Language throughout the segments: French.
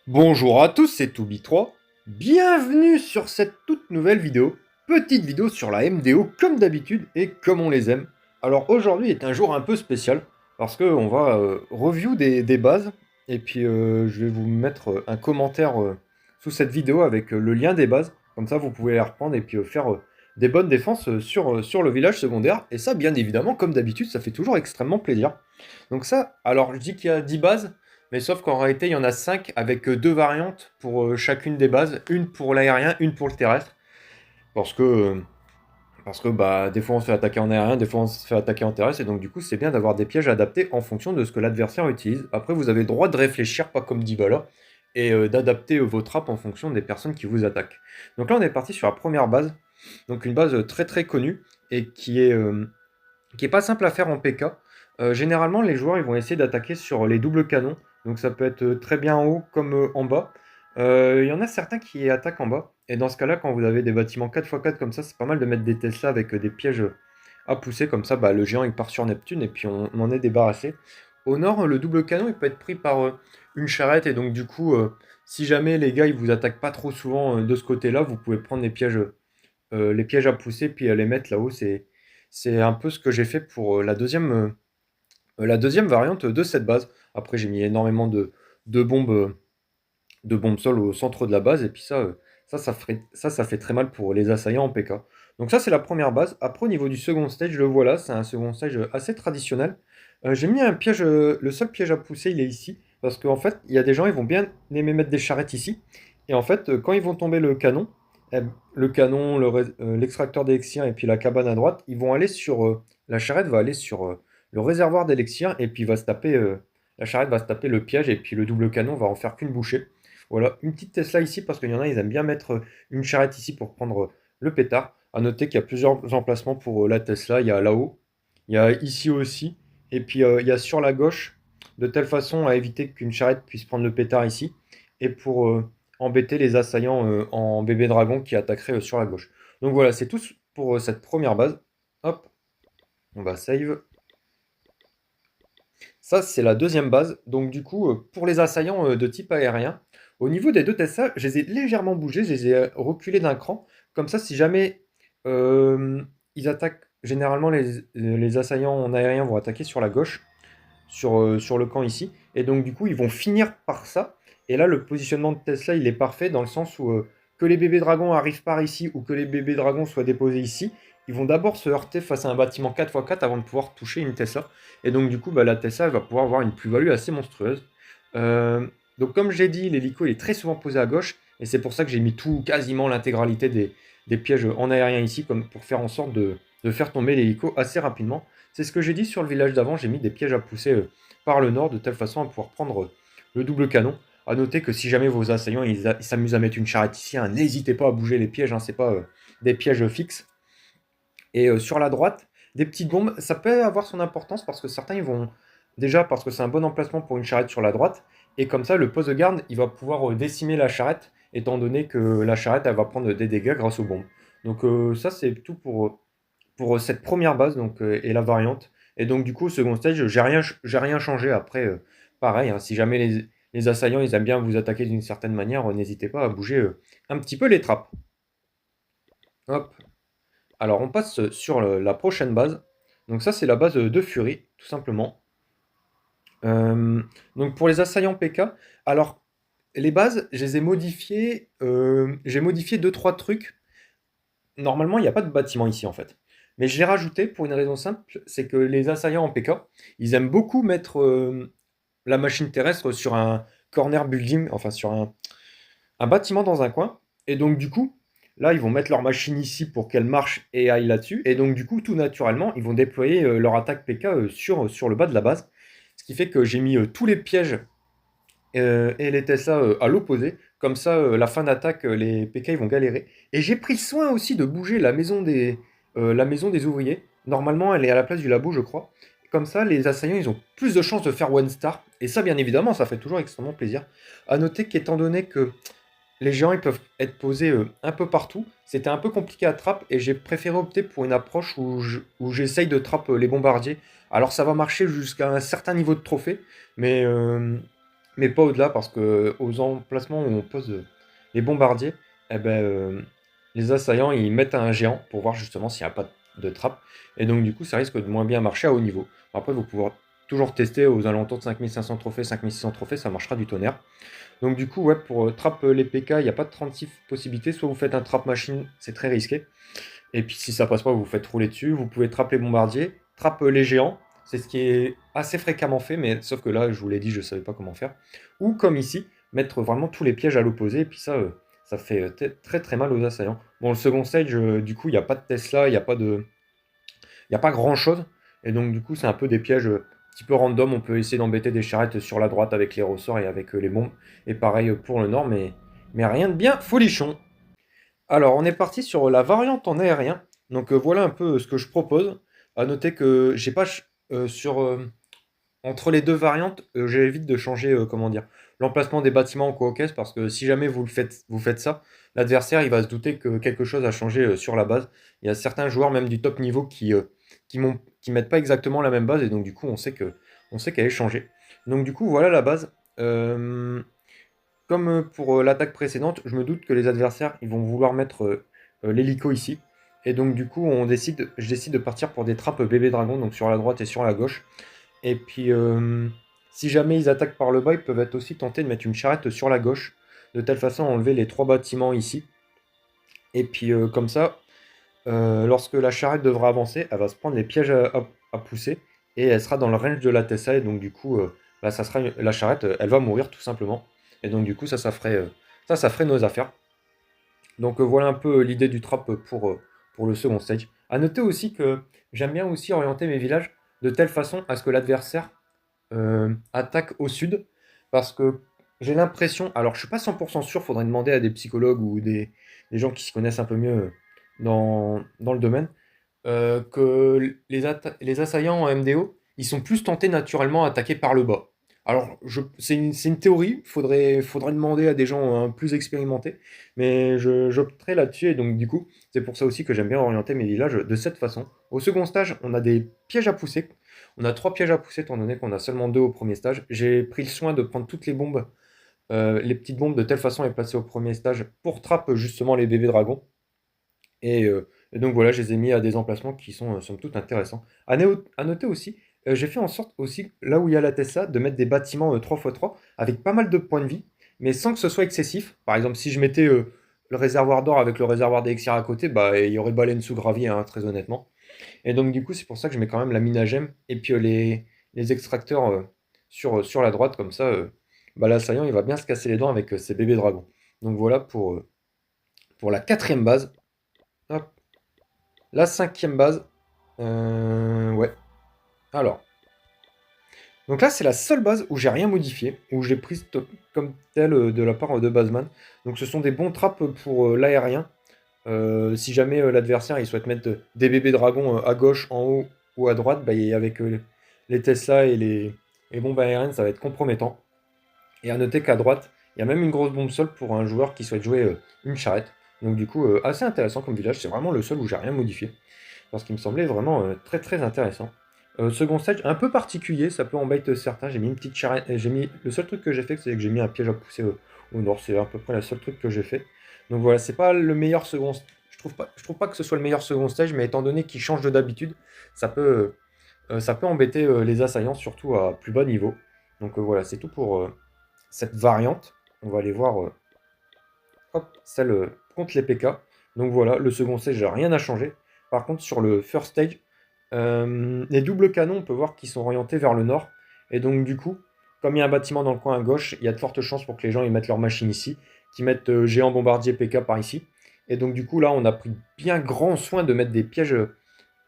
Bonjour à tous, c'est Toubi3. Bienvenue sur cette toute nouvelle vidéo. Petite vidéo sur la MDO comme d'habitude et comme on les aime. Alors aujourd'hui est un jour un peu spécial parce qu'on va review des bases et puis je vais vous mettre un commentaire sous cette vidéo avec le lien des bases. Comme ça vous pouvez les reprendre et puis faire des bonnes défenses sur le village secondaire. Et ça bien évidemment comme d'habitude ça fait toujours extrêmement plaisir. Donc ça, alors je dis qu'il y a 10 bases. Mais sauf qu'en réalité, il y en a 5 avec deux variantes pour chacune des bases. Une pour l'aérien, une pour le terrestre. Parce que, euh, parce que bah, des fois on se fait attaquer en aérien, des fois on se fait attaquer en terrestre. Et donc du coup, c'est bien d'avoir des pièges adaptés en fonction de ce que l'adversaire utilise. Après, vous avez le droit de réfléchir, pas comme Dybala, et d'adapter vos trappes en fonction des personnes qui vous attaquent. Donc là, on est parti sur la première base. Donc une base très très connue et qui est pas simple à faire en PK. Généralement, les joueurs ils vont essayer d'attaquer sur les doubles canons. Donc ça peut être très bien en haut comme en bas. Il y en a certains qui attaquent en bas. Et dans ce cas-là, quand vous avez des bâtiments 4x4 comme ça, c'est pas mal de mettre des Tesla avec des pièges à pousser. Comme ça, bah, le géant il part sur Neptune et puis on en est débarrassé. Au nord, le double canon il peut être pris par une charrette. Et donc du coup, si jamais les gars ils vous attaquent pas trop souvent de ce côté-là, vous pouvez prendre les pièges à pousser puis les mettre là-haut. C'est un peu ce que j'ai fait pour la deuxième variante de cette base. Après, j'ai mis énormément de bombes, de bombes sol au centre de la base, et puis ça fait très mal pour les assaillants en PK. Donc ça, c'est la première base. Après, au niveau du second stage, le voilà, c'est un second stage assez traditionnel. J'ai mis un piège, le seul piège à pousser, il est ici, parce qu'en fait, il y a des gens, ils vont bien aimer mettre des charrettes ici, et en fait, quand ils vont tomber le canon, le canon, l'extracteur d'élixir et puis la cabane à droite, ils vont aller la charrette va aller sur le réservoir d'élixir et puis la charrette va se taper le piège et puis le double canon va en faire qu'une bouchée. Voilà, une petite Tesla ici parce qu'il y en a, ils aiment bien mettre une charrette ici pour prendre le pétard. À noter qu'il y a plusieurs emplacements pour la Tesla. Il y a là-haut, il y a ici aussi, et puis il y a sur la gauche, de telle façon à éviter qu'une charrette puisse prendre le pétard ici, et pour embêter les assaillants en bébé dragon qui attaqueraient sur la gauche. Donc voilà, c'est tout pour cette première base. Hop, on va save. Ça, c'est la deuxième base. Donc, du coup, pour les assaillants de type aérien, au niveau des deux Tesla, je les ai légèrement bougés, je les ai reculés d'un cran. Comme ça, si jamais ils attaquent, généralement, les assaillants en aérien vont attaquer sur la gauche, sur le camp ici. Et donc, du coup, ils vont finir par ça. Et là, le positionnement de Tesla, il est parfait dans le sens où que les bébés dragons arrivent par ici ou que les bébés dragons soient déposés ici, ils vont d'abord se heurter face à un bâtiment 4x4 avant de pouvoir toucher une Tesla. Et donc, du coup, bah, la Tesla elle va pouvoir avoir une plus-value assez monstrueuse. Euh, donc, comme j'ai dit, l'hélico il est très souvent posé à gauche. Et c'est pour ça que j'ai mis quasiment l'intégralité des pièges en aérien ici, comme pour faire en sorte de faire tomber l'hélico assez rapidement. C'est ce que j'ai dit sur le village d'avant. J'ai mis des pièges à pousser par le nord de telle façon à pouvoir prendre le double canon. A noter que si jamais vos assaillants ils s'amusent à mettre une charrette ici, hein, n'hésitez pas à bouger les pièges, hein, c'est pas des pièges fixes. Et sur la droite, des petites bombes, ça peut avoir son importance parce que certains ils vont déjà parce que c'est un bon emplacement pour une charrette sur la droite et comme ça le poste de garde il va pouvoir décimer la charrette étant donné que la charrette elle va prendre des dégâts grâce aux bombes. Donc ça c'est tout pour cette première base donc et la variante. Et donc du coup au second stage j'ai rien changé après pareil hein, si jamais les assaillants ils aiment bien vous attaquer d'une certaine manière n'hésitez pas à bouger un petit peu les trappes. Hop. Alors, on passe sur la prochaine base. Donc ça, c'est la base de Fury, tout simplement. Euh, donc pour les assaillants PK, alors les bases, je les ai modifiées. J'ai modifié deux trois trucs. Normalement, il n'y a pas de bâtiment ici en fait. Mais j'ai rajouté pour une raison simple, c'est que les assaillants en PK, ils aiment beaucoup mettre la machine terrestre sur un corner building, enfin sur un bâtiment dans un coin. Et donc, du coup, là, ils vont mettre leur machine ici pour qu'elle marche et aille là-dessus. Et donc, du coup, tout naturellement, ils vont déployer leur attaque PK sur le bas de la base. Ce qui fait que j'ai mis tous les pièges et les Tesla à l'opposé. Comme ça, la fin d'attaque, les PK ils vont galérer. Et j'ai pris soin aussi de bouger la maison des ouvriers. Normalement, elle est à la place du labo, je crois. Comme ça, les assaillants, ils ont plus de chances de faire one star. Et ça, bien évidemment, ça fait toujours extrêmement plaisir. À noter qu'étant donné que les géants ils peuvent être posés un peu partout. C'était un peu compliqué à trap et j'ai préféré opter pour une approche où j'essaye de trap les bombardiers. Alors ça va marcher jusqu'à un certain niveau de trophée, mais, euh, mais pas au-delà, parce que aux emplacements où on pose les bombardiers, eh ben, les assaillants ils mettent un géant pour voir justement s'il n'y a pas de trappe. Et donc du coup ça risque de moins bien marcher à haut niveau. Après vous pouvez toujours tester aux alentours de 5500 trophées, 5600 trophées, ça marchera du tonnerre. Donc du coup ouais, pour trappe les PK, il n'y a pas de 36 possibilités. Soit vous faites un trap machine, c'est très risqué. Et puis si ça passe pas, vous faites rouler dessus. Vous pouvez trapper les bombardiers, trappe les géants. C'est ce qui est assez fréquemment fait, mais sauf que là, je vous l'ai dit, je ne savais pas comment faire. Ou comme ici, mettre vraiment tous les pièges à l'opposé, et puis ça fait très très mal aux assaillants. Bon, le second stage, du coup, il n'y a pas de Tesla, il n'y a pas grand-chose. Et donc, du coup, c'est un peu des pièges un petit peu random. On peut essayer d'embêter des charrettes sur la droite avec les ressorts et avec les bombes. Et pareil pour le nord, mais rien de bien folichon. Alors, on est parti sur la variante en aérien. Donc, voilà un peu ce que je propose. À noter que j'ai pas entre les deux variantes, j'évite de changer comment dire l'emplacement des bâtiments en co-caisse parce que si jamais vous faites ça, l'adversaire il va se douter que quelque chose a changé sur la base. Il y a certains joueurs même du top niveau qui mettent pas exactement la même base et donc du coup on sait qu'elle est changée. Donc du coup voilà la base. Euh, Comme pour l'attaque précédente, je me doute que les adversaires ils vont vouloir mettre l'hélico ici. Et donc du coup je décide de partir pour des trappes bébé dragon, donc sur la droite et sur la gauche. Et puis si jamais ils attaquent par le bas, ils peuvent être aussi tentés de mettre une charrette sur la gauche, de telle façon à enlever les trois bâtiments ici. Et puis comme ça, lorsque la charrette devra avancer, elle va se prendre les pièges à pousser et elle sera dans le range de la Tessa. Et donc du coup, bah, ça sera la charrette, elle va mourir tout simplement. Et donc du coup, ça ferait nos affaires. Donc voilà un peu l'idée du trap pour le second stage. À noter aussi que j'aime bien aussi orienter mes villages de telle façon à ce que l'adversaire attaque au sud. Parce que j'ai l'impression, alors je suis pas 100% sûr, faudrait demander à des psychologues ou des gens qui s'y connaissent un peu mieux dans le domaine, que les assaillants en MDO, ils sont plus tentés naturellement à attaquer par le bas. Alors, c'est une théorie, faudrait demander à des gens plus expérimentés, mais j'opterai là-dessus, et donc du coup, c'est pour ça aussi que j'aime bien orienter mes villages de cette façon. Au second stage, on a des pièges à pousser. On a trois pièges à pousser, étant donné qu'on a seulement deux au premier stage. J'ai pris le soin de prendre toutes les bombes, les petites bombes, de telle façon à les placer au premier stage pour trapper justement les bébés dragons. Et donc voilà, je les ai mis à des emplacements qui sont somme toute intéressants. À noter aussi, j'ai fait en sorte aussi, là où il y a la Tesla, de mettre des bâtiments 3x3 avec pas mal de points de vie, mais sans que ce soit excessif. Par exemple, si je mettais le réservoir d'or avec le réservoir d'élixir à côté, bah, il y aurait baleine sous gravier, hein, très honnêtement. Et donc du coup, c'est pour ça que je mets quand même la mine à gemme et puis les extracteurs sur la droite, comme ça, bah, l'assaillant, il va bien se casser les dents avec ses bébés dragons. Donc voilà pour la quatrième base. Hop. La cinquième base, ouais. Alors, donc là, c'est la seule base où j'ai rien modifié, où j'ai prise comme telle de la part de Baseman. Donc ce sont des bons trappes pour l'aérien. Si jamais l'adversaire il souhaite mettre des bébés dragons à gauche, en haut ou à droite, bah, avec les Tesla et les bombes aériennes, ça va être compromettant. Et à noter qu'à droite, il y a même une grosse bombe sol pour un joueur qui souhaite jouer une charrette. Donc du coup, assez intéressant comme village. C'est vraiment le seul où j'ai rien modifié. Parce qu'il me semblait vraiment très très intéressant. Second stage, un peu particulier, ça peut embêter certains. J'ai mis une petite charrette. Le seul truc que j'ai fait, c'est que j'ai mis un piège à pousser au nord. C'est à peu près le seul truc que j'ai fait. Donc voilà, c'est pas le meilleur second. Je trouve pas que ce soit le meilleur second stage, mais étant donné qu'il change de d'habitude, ça peut embêter les assaillants, surtout à plus bas niveau. Donc voilà, c'est tout pour cette variante. On va aller voir hop, celle contre les PK. Donc voilà, le second stage, rien n'a changé. Par contre, sur le first stage, les doubles canons, on peut voir qu'ils sont orientés vers le nord. Et donc, du coup, comme il y a un bâtiment dans le coin à gauche, il y a de fortes chances pour que les gens ils mettent leur machine ici, qu'ils mettent géant bombardier PK par ici. Et donc, du coup, là, on a pris bien grand soin de mettre des pièges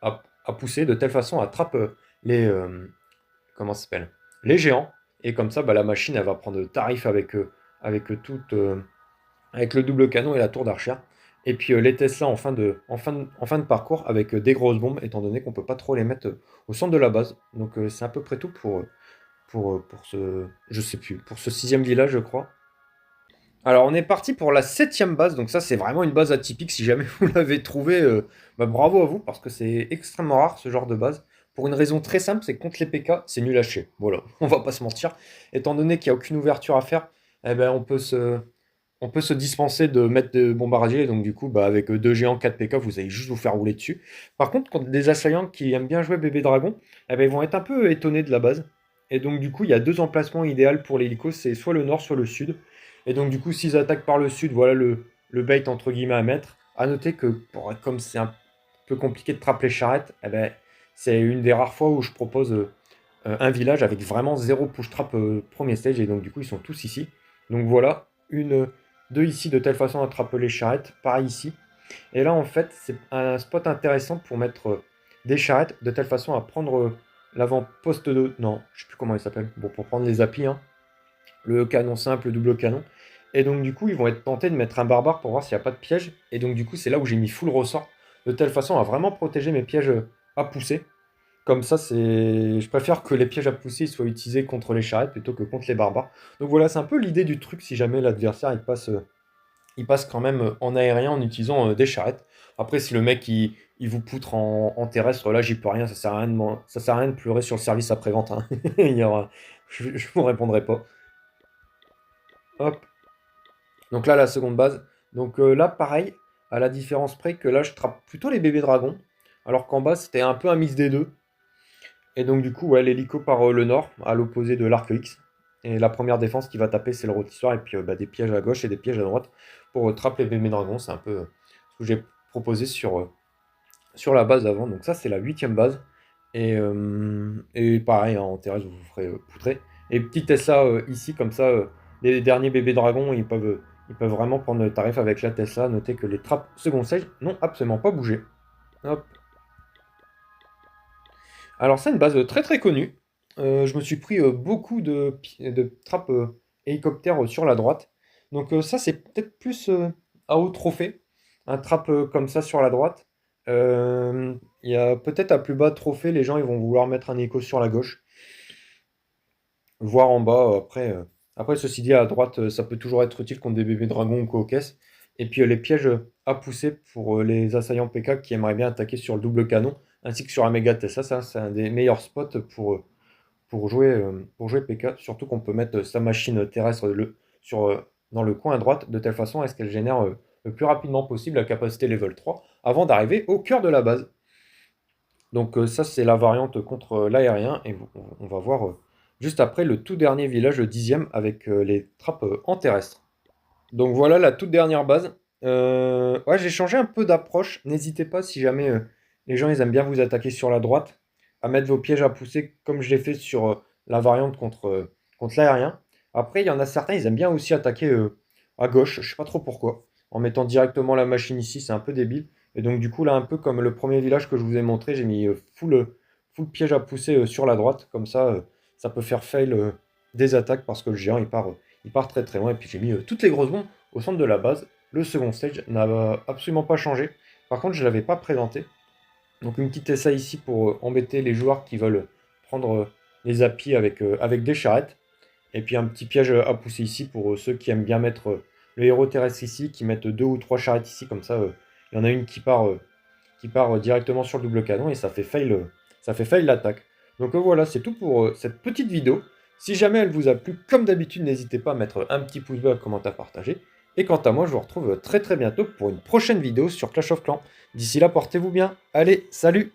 à pousser de telle façon à attraper les. Comment ça s'appelle les géants. Et comme ça, bah, la machine, elle va prendre tarif avec avec le double canon et la tour d'archer. Et puis les Tesla en fin de parcours avec des grosses bombes, étant donné qu'on peut pas trop les mettre au centre de la base. Donc c'est à peu près tout pour ce, je sais plus, pour ce sixième village, je crois. Alors on est parti pour la septième base, donc ça c'est vraiment une base atypique. Si jamais vous l'avez trouvé, bah, bravo à vous parce que c'est extrêmement rare ce genre de base Pour une raison très simple, c'est que contre les PK, c'est nul à chier. Voilà, on va pas se mentir. Étant donné qu'il n'y a aucune ouverture à faire, eh ben, on peut se dispenser de mettre de bombardier. Donc du coup, bah, avec deux géants 4 PK, vous allez juste vous faire rouler dessus. Par contre, contre des assaillants qui aiment bien jouer bébé dragon, eh ben, ils vont être un peu étonnés de la base. Et donc du coup, il y a deux emplacements idéaux pour l'hélico, c'est soit le nord, soit le sud. Et donc du coup, s'ils attaquent par le sud, voilà le bait entre guillemets à mettre. À noter que comme c'est un peu compliqué de trapper les charrettes, eh ben, c'est une des rares fois où je propose un village avec vraiment zéro push trap premier stage. Et donc du coup, ils sont tous ici. Donc voilà, deux ici de telle façon à attraper les charrettes. Pareil ici. Et là, en fait, c'est un spot intéressant pour mettre des charrettes de telle façon à prendre l'avant-poste de... Non, je sais plus comment il s'appelle. Bon, pour prendre les applis, hein. Le canon simple, le double canon. Et donc, du coup, ils vont être tentés de mettre un barbare pour voir s'il n'y a pas de piège. Et donc, du coup, c'est là où j'ai mis full ressort. De telle façon à vraiment protéger mes pièges à pousser. Comme ça, c'est... je préfère que les pièges à pousser soient utilisés contre les charrettes plutôt que contre les barbares. Donc voilà, c'est un peu l'idée du truc si jamais l'adversaire il passe quand même en aérien en utilisant des charrettes. Après, si le mec il vous poutre en terrestre, là j'y peux rien, ça sert à rien ça sert à rien de pleurer sur le service après-vente, hein. Je vous répondrai pas. Hop. Donc là, la seconde base. Donc là, pareil, à la différence près que là, je trappe plutôt les bébés dragons, alors qu'en bas, c'était un peu un mix des deux. Et donc du coup, ouais, l'hélico par le nord, à l'opposé de l'arc X. Et la première défense qui va taper, c'est le rôtisseur, et puis bah, des pièges à gauche et des pièges à droite pour trapper les bébés dragons. C'est un peu ce que j'ai proposé sur la base d'avant. Donc ça, c'est la huitième base. Et pareil, hein, en terrestre, vous vous ferez poutrer. Et petit Tesla ici, comme ça, les derniers bébés dragons, ils peuvent vraiment prendre le tarif avec la Tesla. Notez que les trappes second stage n'ont absolument pas bougé. Hop. Alors c'est une base très très connue. Je me suis pris beaucoup de trappes hélicoptères sur la droite. Donc ça c'est peut-être plus à haut trophée. Un trap comme ça sur la droite. Il y a peut-être à plus bas trophée, les gens ils vont vouloir mettre un hélico sur la gauche. Voire en bas après. Après ceci dit à droite ça peut toujours être utile contre des bébés dragons ou quoi aux caisses. Et puis les pièges à pousser pour les assaillants PK qui aimeraient bien attaquer sur le double canon ainsi que sur un méga Tesla. Ça, c'est un des meilleurs spots pour jouer PK. Surtout qu'on peut mettre sa machine terrestre dans le coin à droite, de telle façon à ce qu'elle génère le plus rapidement possible la capacité level 3 avant d'arriver au cœur de la base. Donc ça, c'est la variante contre l'aérien. Et on va voir juste après le tout dernier village, le 10e, avec les trappes en terrestre. Donc voilà la toute dernière base. Ouais, j'ai changé un peu d'approche. N'hésitez pas si jamais les gens ils aiment bien vous attaquer sur la droite, à mettre vos pièges à pousser comme je l'ai fait sur la variante contre l'aérien. Après, il y en a certains, ils aiment bien aussi attaquer à gauche. Je sais pas trop pourquoi. En mettant directement la machine ici, c'est un peu débile. Et donc du coup là, un peu comme le premier village que je vous ai montré, j'ai mis full piège à pousser sur la droite. Comme ça peut faire fail des attaques parce que le géant il part très très loin. Et puis j'ai mis toutes les grosses bombes au centre de la base. Le second stage n'a absolument pas changé. Par contre, je ne l'avais pas présenté. Donc une petite essai ici pour embêter les joueurs qui veulent prendre les applis avec des charrettes. Et puis un petit piège à pousser ici pour ceux qui aiment bien mettre le héros terrestre ici, qui mettent deux ou trois charrettes ici. Comme ça, il y en a une qui part directement sur le double canon et ça fait fail l'attaque. Donc voilà, c'est tout pour cette petite vidéo. Si jamais elle vous a plu, comme d'habitude, n'hésitez pas à mettre un petit pouce bleu, un commentaire partagé. Et quant à moi, je vous retrouve très très bientôt pour une prochaine vidéo sur Clash of Clans. D'ici là, portez-vous bien. Allez, salut!